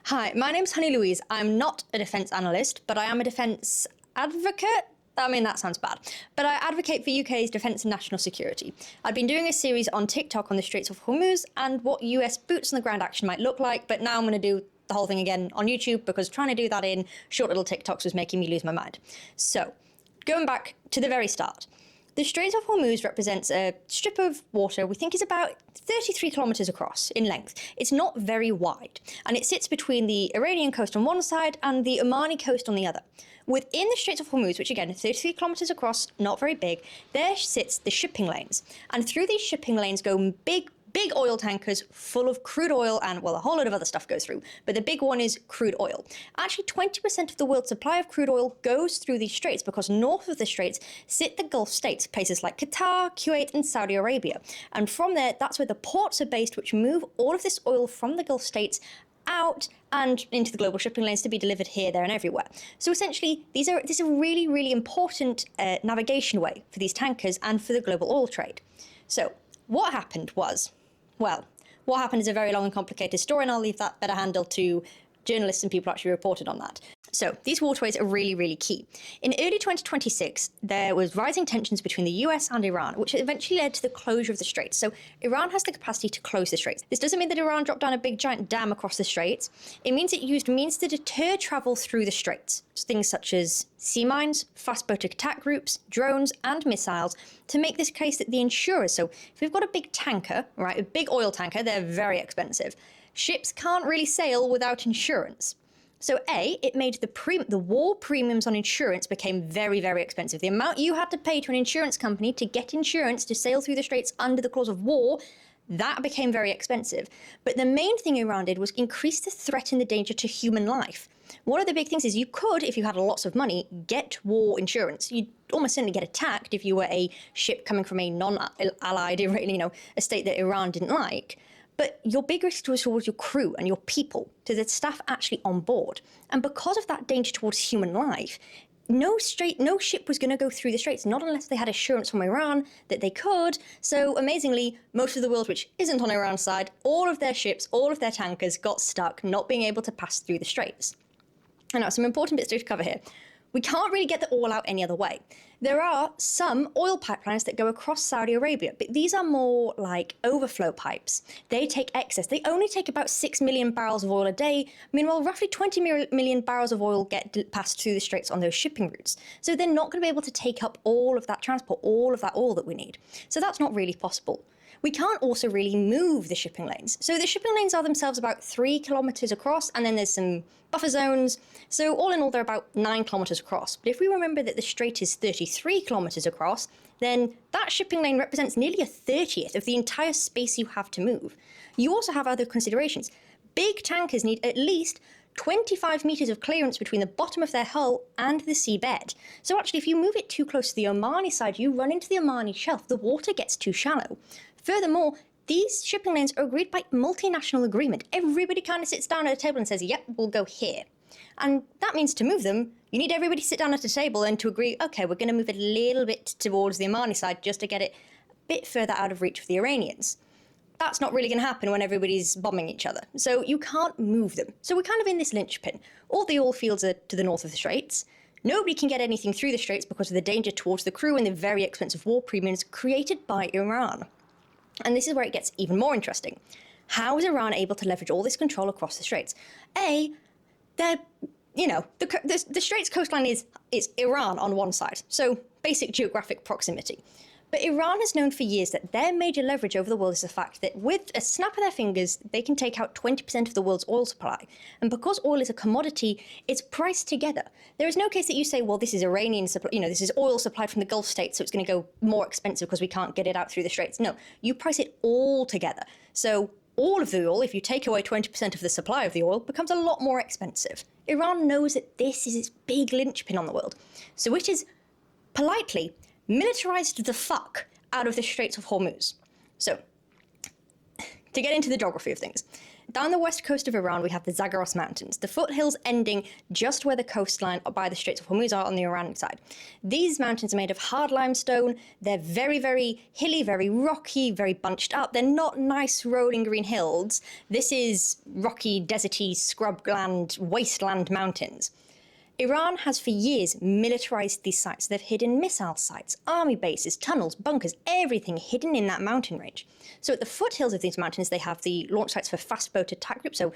Hi, my name's Honey Louise. I'm not a defence analyst, but I am a defence advocate. I mean, that sounds bad. But I advocate for UK's defence and national security. I've been doing a series on TikTok on the Straits of Hormuz and what US boots on the ground action might look like, but now I'm going to do the whole thing again on YouTube because trying to do that in short little TikToks was making me lose my mind. So, going back to the very start. The Strait of Hormuz represents a strip of water we think is about 33 kilometres across in length. It's not very wide, and it sits between the Iranian coast on one side and the Omani coast on the other. Within the Strait of Hormuz, which again is 33 kilometres across, not very big, there sits the shipping lanes. And through these shipping lanes go big oil tankers full of crude oil and, well, a whole lot of other stuff goes through. But the big one is crude oil. Actually, 20% of the world's supply of crude oil goes through these straits because north of the straits sit the Gulf states, places like Qatar, Kuwait, and Saudi Arabia. And from there, that's where the ports are based, which move all of this oil from the Gulf states out and into the global shipping lanes to be delivered here, there, and everywhere. So essentially, this is a really, really important navigation way for these tankers and for the global oil trade. So what happened was, well, what happened is a very long and complicated story, and I'll leave that better handled to journalists and people who actually reported on that. So these waterways are really, really key. In early 2026, there was rising tensions between the US and Iran, which eventually led to the closure of the straits. So Iran has the capacity to close the straits. This doesn't mean that Iran dropped down a big giant dam across the straits. It means it used means to deter travel through the straits. Things such as sea mines, fast-boated attack groups, drones, and missiles to make this case that the insurers, so if we've got a big tanker, right, a big oil tanker, they're very expensive. Ships can't really sail without insurance. So A, it made the war premiums on insurance became very, very expensive. The amount you had to pay to an insurance company to get insurance to sail through the straits under the clause of war, that became very expensive. But the main thing Iran did was increase the threat and the danger to human life. One of the big things is you could, if you had lots of money, get war insurance. You'd almost certainly get attacked if you were a ship coming from a non-allied, a state that Iran didn't like. But your big risk was towards your crew and your people, to the staff actually on board. And because of that danger towards human life, no ship was going to go through the straits, not unless they had assurance from Iran that they could. So amazingly, most of the world, which isn't on Iran's side, all of their ships, all of their tankers got stuck, not being able to pass through the straits. And now some important bits to cover here. We can't really get the oil out any other way. There are some oil pipelines that go across Saudi Arabia, but these are more like overflow pipes. They take excess. They only take about 6 million barrels of oil a day. Meanwhile, roughly 20 million barrels of oil get passed through the straits on those shipping routes. So they're not going to be able to take up all of that transport, all of that oil that we need. So that's not really possible. We can't also really move the shipping lanes. So the shipping lanes are themselves about 3 kilometres across, and then there's some buffer zones. So all in all, they're about 9 kilometres across. But if we remember that the strait is 33 kilometres across, then that shipping lane represents nearly a 30th of the entire space you have to move. You also have other considerations. Big tankers need at least 25 metres of clearance between the bottom of their hull and the seabed. So actually, if you move it too close to the Omani side, you run into the Omani shelf. The water gets too shallow. Furthermore, these shipping lanes are agreed by multinational agreement. Everybody kind of sits down at a table and says, yep, we'll go here. And that means to move them, you need everybody to sit down at a table and to agree, okay, we're going to move it a little bit towards the Omani side just to get it a bit further out of reach of the Iranians. That's not really going to happen when everybody's bombing each other. So you can't move them. So we're kind of in this linchpin. All the oil fields are to the north of the straits. Nobody can get anything through the straits because of the danger towards the crew and the very expensive war premiums created by Iran. And this is where it gets even more interesting. How is Iran able to leverage all this control across the straits? The straits coastline is Iran on one side, so basic geographic proximity. But Iran has known for years that their major leverage over the world is the fact that with a snap of their fingers, they can take out 20% of the world's oil supply. And because oil is a commodity, it's priced together. There is no case that you say, well, this is Iranian supply, this is oil supplied from the Gulf states, so it's going to go more expensive because we can't get it out through the straits. No, you price it all together. So all of the oil, if you take away 20% of the supply of the oil, becomes a lot more expensive. Iran knows that this is its big linchpin on the world. So it is politely militarized the fuck out of the Straits of Hormuz. So, to get into the geography of things, Down the west coast of Iran, we have the Zagros Mountains, the foothills ending just where the coastline by the Straits of Hormuz are on the Iranian side. These mountains are made of hard limestone. They're very, very hilly, very rocky, very bunched up. They're not nice rolling green hills. This is rocky, deserty, scrubland, wasteland mountains. Iran has for years militarized these sites. They've hidden missile sites, army bases, tunnels, bunkers, everything hidden in that mountain range. So at the foothills of these mountains, they have the launch sites for fast boat attack groups. So,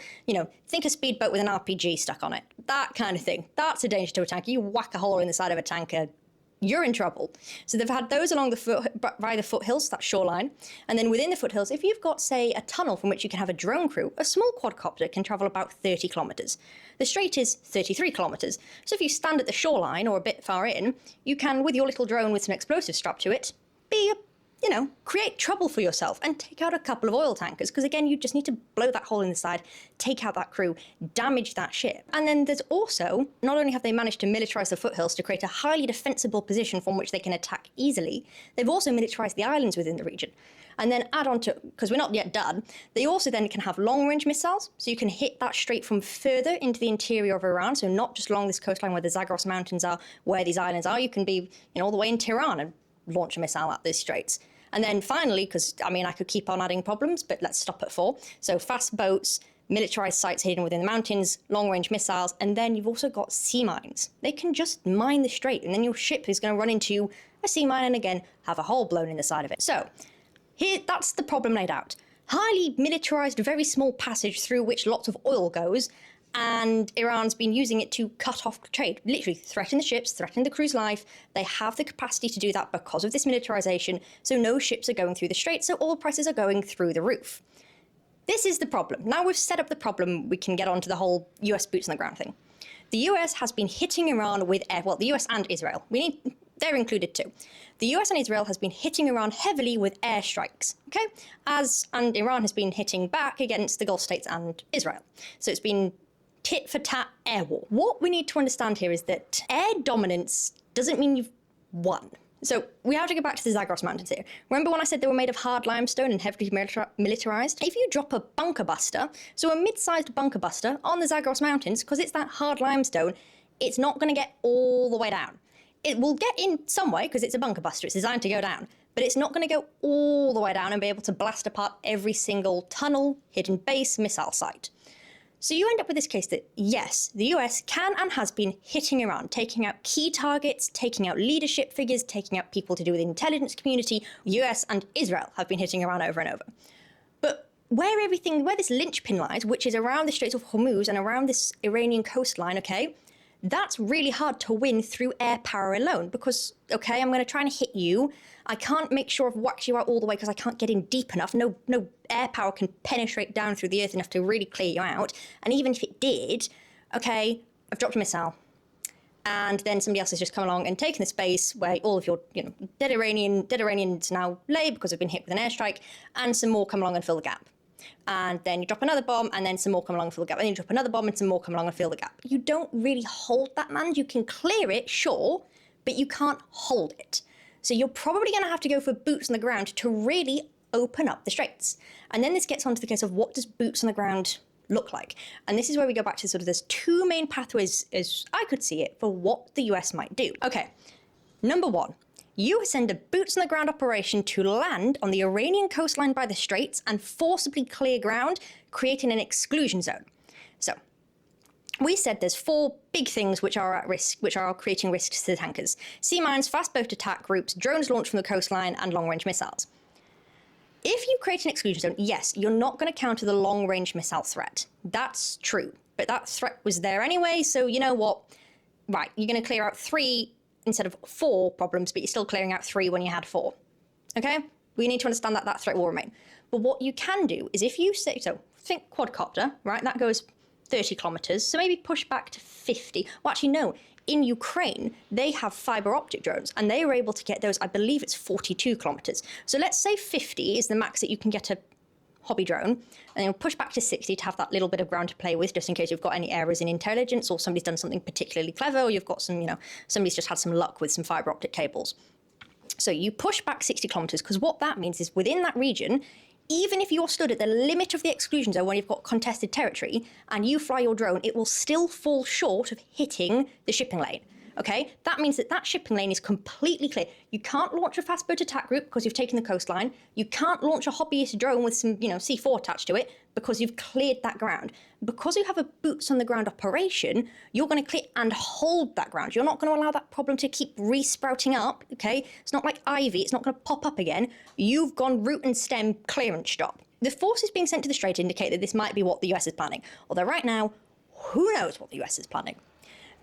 think a speedboat with an RPG stuck on it. That kind of thing. That's a danger to a tanker. You whack a hole in the side of a tanker, you're in trouble. So they've had those along by the foothills, that shoreline. And then within the foothills, if you've got, say, a tunnel from which you can have a drone crew, a small quadcopter can travel about 30 kilometers. The strait is 33 kilometers. So if you stand at the shoreline or a bit far in, you can, with your little drone with some explosives strapped to it, create trouble for yourself and take out a couple of oil tankers. Because again, you just need to blow that hole in the side, take out that crew, damage that ship. And then there's also, not only have they managed to militarize the foothills to create a highly defensible position from which they can attack easily, they've also militarized the islands within the region. And then add on to, because we're not yet done, they also then can have long-range missiles, so you can hit that strait from further into the interior of Iran, so not just along this coastline where the Zagros Mountains are, where these islands are. You can be all the way into Iran and launch a missile at these straits. And then finally, because, I could keep on adding problems, but let's stop at 4. So fast boats, militarized sites hidden within the mountains, long-range missiles, and then you've also got sea mines. They can just mine the strait, and then your ship is going to run into a sea mine and again have a hole blown in the side of it. So here, that's the problem laid out. Highly militarized, very small passage through which lots of oil goes, and Iran's been using it to cut off trade, literally threaten the ships, threaten the crew's life. They have the capacity to do that because of this militarization, so no ships are going through the strait, so oil prices are going through the roof. This is the problem. Now we've set up the problem, we can get on to the whole US boots on the ground thing. The US has been hitting Iran with the US and Israel. They're included too. The US and Israel has been hitting Iran heavily with airstrikes, okay? And Iran has been hitting back against the Gulf states and Israel. So it's been tit for tat air war. What we need to understand here is that air dominance doesn't mean you've won. So we have to go back to the Zagros Mountains here. Remember when I said they were made of hard limestone and heavily militarized? If you drop a bunker buster, so a mid-sized bunker buster on the Zagros Mountains, because it's that hard limestone, it's not going to get all the way down. It will get in some way because it's a bunker buster. It's designed to go down, but it's not going to go all the way down and be able to blast apart every single tunnel, hidden base, missile site. So you end up with this case that, yes, the US can and has been hitting Iran, taking out key targets, taking out leadership figures, taking out people to do with the intelligence community. US and Israel have been hitting Iran over and over. But where this linchpin lies, which is around the Strait of Hormuz and around this Iranian coastline, okay, that's really hard to win through air power alone because, okay, I'm going to try and hit you. I can't make sure I've whacked you out all the way because I can't get in deep enough. No air power can penetrate down through the earth enough to really clear you out. And even if it did, okay, I've dropped a missile. And then somebody else has just come along and taken the space where all of your dead Iranians now lay because they've been hit with an airstrike, and some more come along and fill the gap. And then you drop another bomb, and then some more come along and fill the gap. And then you drop another bomb, and some more come along and fill the gap. You don't really hold that land. You can clear it, sure, but you can't hold it. So you're probably going to have to go for boots on the ground to really open up the straits. And then this gets onto the case of what does boots on the ground look like? And this is where we go back to sort of there's 2 main pathways, as I could see it, for what the US might do. Okay, number 1. You send a boots-on-the-ground operation to land on the Iranian coastline by the straits and forcibly clear ground, creating an exclusion zone. So, we said there's 4 big things which are at risk, which are creating risks to the tankers. Sea mines, fast boat attack groups, drones launched from the coastline, and long-range missiles. If you create an exclusion zone, yes, you're not going to counter the long-range missile threat. That's true. But that threat was there anyway, so you know what? Right, you're going to clear out 3 instead of 4 problems, but you're still clearing out 3 when you had 4. Okay? We need to understand that that threat will remain. But what you can do is if you say, so think quadcopter, right? That goes 30 kilometers, so maybe push back to 50. Well, actually, no. In Ukraine, they have fiber optic drones, and they were able to get those, I believe it's 42 kilometers. So let's say 50 is the max that you can get a hobby drone, and then push back to 60 to have that little bit of ground to play with, just in case you've got any errors in intelligence or somebody's done something particularly clever, or you've got some, somebody's just had some luck with some fiber optic cables. So you push back 60 kilometers, because what that means is within that region, even if you're stood at the limit of the exclusion zone when you've got contested territory and you fly your drone, it will still fall short of hitting the shipping lane. Okay, that means that that shipping lane is completely clear. You can't launch a fast boat attack route because you've taken the coastline. You can't launch a hobbyist drone with some, C4 attached to it because you've cleared that ground. Because you have a boots on the ground operation, you're going to clear and hold that ground. You're not going to allow that problem to keep resprouting up. Okay, it's not like ivy. It's not going to pop up again. You've gone root and stem clearance stop. The forces being sent to the Strait indicate that this might be what the US is planning. Although right now, who knows what the US is planning?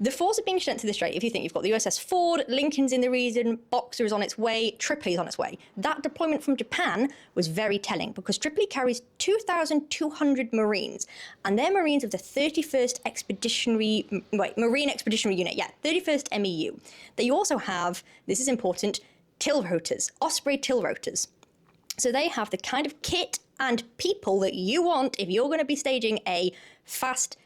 The forces being sent to the Strait, if you think you've got the USS Ford, Lincoln's in the region, Boxer is on its way, Tripoli on its way. That deployment from Japan was very telling because Tripoli carries 2,200 Marines, and they're Marines of the 31st Marine Expeditionary Unit, 31st MEU. They also have, this is important, till rotors, Osprey till rotors. So they have the kind of kit and people that you want if you're going to be staging a fast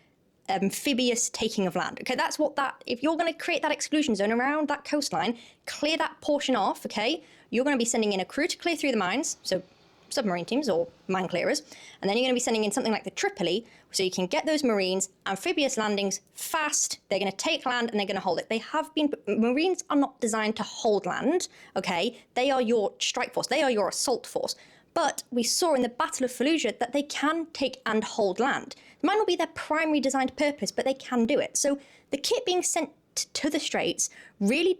amphibious taking of land. Okay, that's what if you're going to create that exclusion zone around that coastline, clear that portion off, okay, you're going to be sending in a crew to clear through the mines, so submarine teams or mine clearers, and then you're going to be sending in something like the Tripoli, so you can get those Marines, amphibious landings, fast, they're going to take land and they're going to hold it. Marines are not designed to hold land, okay, they are your strike force, they are your assault force. But we saw in the Battle of Fallujah that they can take and hold land. It might not be their primary designed purpose, but they can do it. So the kit being sent to the Straits really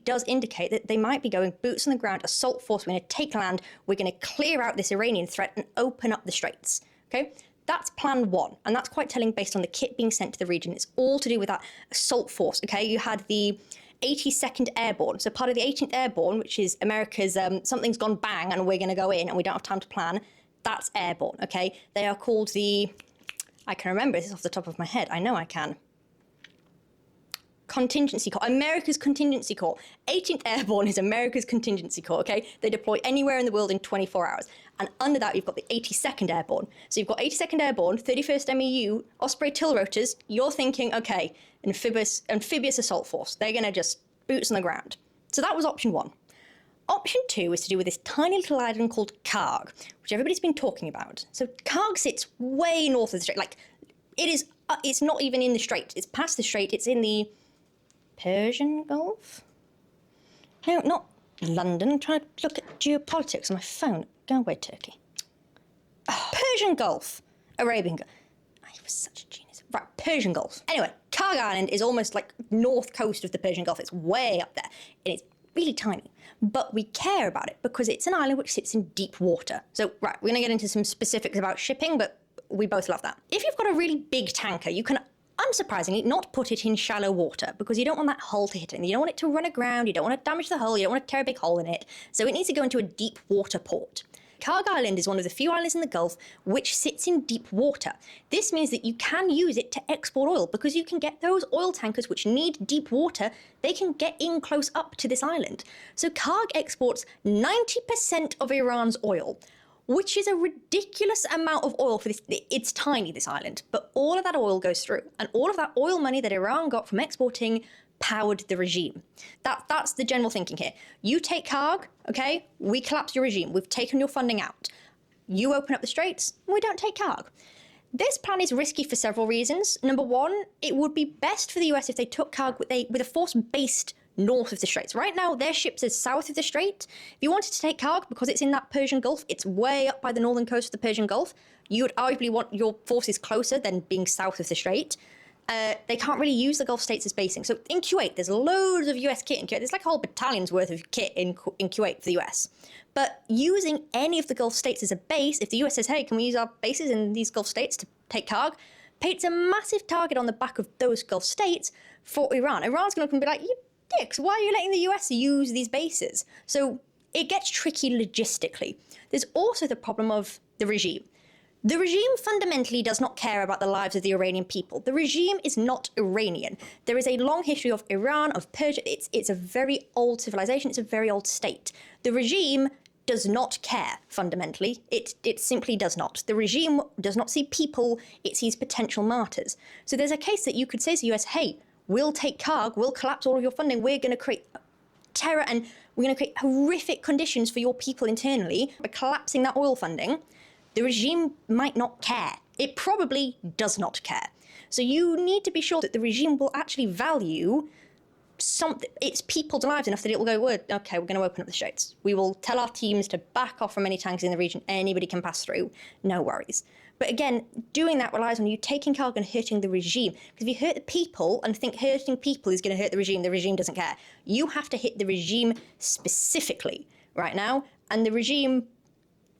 does indicate that they might be going boots on the ground, assault force, we're going to take land, we're going to clear out this Iranian threat and open up the Straits. Okay? That's plan one, and that's quite telling based on the kit being sent to the region. It's all to do with that assault force, okay? You had the 82nd Airborne. So part of the 18th Airborne, which is America's something's gone bang and we're going to go in and we don't have time to plan, that's airborne, okay? They are called I can remember this off the top of my head. I know I can. Contingency Corps, America's Contingency Corps. 18th Airborne is America's Contingency Corps, okay? They deploy anywhere in the world in 24 hours. And under that, you've got the 82nd Airborne. So you've got 82nd Airborne, 31st MEU, Osprey till rotors. You're thinking, okay, amphibious assault force. They're going to just boots on the ground. So that was option one. Option two is to do with this tiny little island called Karg, which everybody's been talking about. So Karg sits way north of the Strait. Like, it's not even in the Strait. It's past the Strait. It's in the Persian Gulf? No, not London. I'm trying to look at geopolitics on my phone. Go away, Turkey. Oh, Persian Gulf. Arabian Gulf. I was such a genius. Right, Persian Gulf. Anyway, Karg Island is almost like north coast of the Persian Gulf. It's way up there, and it's really tiny. But we care about it because it's an island which sits in deep water. So, right, we're going to get into some specifics about shipping, but we both love that. If you've got a really big tanker, you can unsurprisingly not put it in shallow water because you don't want that hull to hit it. You don't want it to run aground, you don't want to damage the hull, you don't want to tear a big hole in it. So it needs to go into a deep water port. Karg Island is one of the few islands in the Gulf which sits in deep water. This means that you can use it to export oil because you can get those oil tankers which need deep water, they can get in close up to this island. So Karg exports 90% of Iran's oil, which is a ridiculous amount of oil for this. It's tiny, this island, but all of that oil goes through, and all of that oil money that Iran got from exporting powered the regime. That's the general thinking here. You take Karg, okay, we collapse your regime. We've taken your funding out. You open up the Straits, we don't take Karg. This plan is risky for several reasons. Number one, it would be best for the US if they took Karg with a force based north of the Straits. Right now, their ships are south of the Strait. If you wanted to take Karg, because it's in that Persian Gulf, it's way up by the northern coast of the Persian Gulf, you would arguably want your forces closer than being south of the Strait. They can't really use the Gulf states as basing. So in Kuwait, there's loads of US kit in Kuwait. There's like a whole battalion's worth of kit in Kuwait for the US. But using any of the Gulf states as a base, if the US says, hey, can we use our bases in these Gulf states to take Karg, paints a massive target on the back of those Gulf states for Iran. Iran's going to come and be like, you dicks, why are you letting the US use these bases? So it gets tricky logistically. There's also the problem of the regime. The regime fundamentally does not care about the lives of the Iranian people. The regime is not Iranian. There is a long history of Iran, of Persia. It's a very old civilization. It's a very old state. The regime does not care, fundamentally. It simply does not. The regime does not see people. It sees potential martyrs. So there's a case that you could say to the US, hey, we'll take Karg, we'll collapse all of your funding, we're going to create terror and we're going to create horrific conditions for your people internally by collapsing that oil funding, the regime might not care. It probably does not care. So you need to be sure that the regime will actually value its people's lives enough that it will go, well, okay, we're going to open up the straits. We will tell our teams to back off from any tanks in the region. Anybody can pass through. No worries. But again, doing that relies on you taking cargo and hurting the regime. Because if you hurt the people and think hurting people is going to hurt the regime doesn't care. You have to hit the regime specifically right now. And the regime,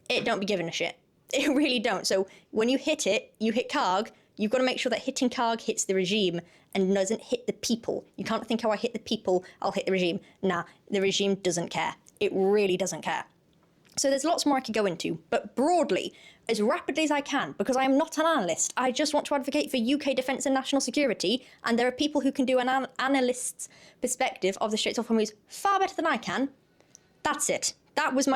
it don't be giving a shit. It really don't. So when you hit it, you hit Karg, you've got to make sure that hitting Karg hits the regime and doesn't hit the people. You can't think, oh, I hit the people, I'll hit the regime. Nah, the regime doesn't care. It really doesn't care. So there's lots more I could go into, but broadly, as rapidly as I can, because I am not an analyst, I just want to advocate for UK defence and national security, and there are people who can do an analyst's perspective of the Straits of Hormuz far better than I can. That's it. That was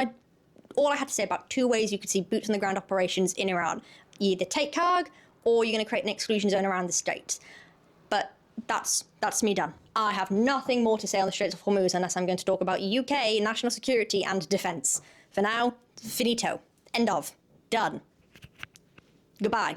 all I had to say about 2 ways you could see boots on the ground operations in Iran. You either take Karg, or you're going to create an exclusion zone around the Strait. But that's me done. I have nothing more to say on the Straits of Hormuz unless I'm going to talk about UK national security and defence. For now, finito. End of. Done. Goodbye.